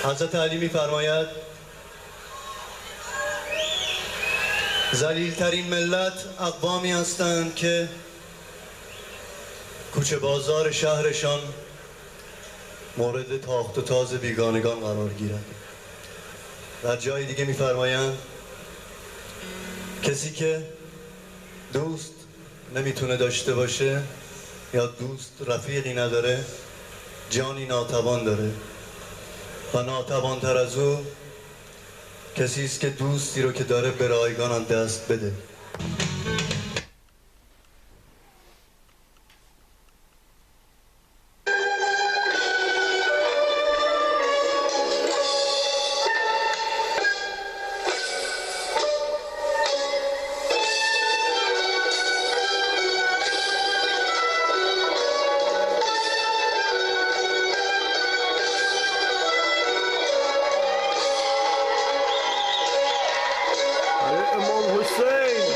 حضرت علی می‌فرماید ذلیل‌ترین ملت اقوامی هستند که کوچه بازار شهرشان مورد تاخت و تاز بیگانگان قرار گیرد. در جای دیگه می‌فرمایند کسی که دوست نمیتونه داشته باشه یا دوست رفیقی نداره جانی ناتوان داره و ناتوان‌تر از او کسی است که دوستی رو که داره به رایگان دست بده. امام حسین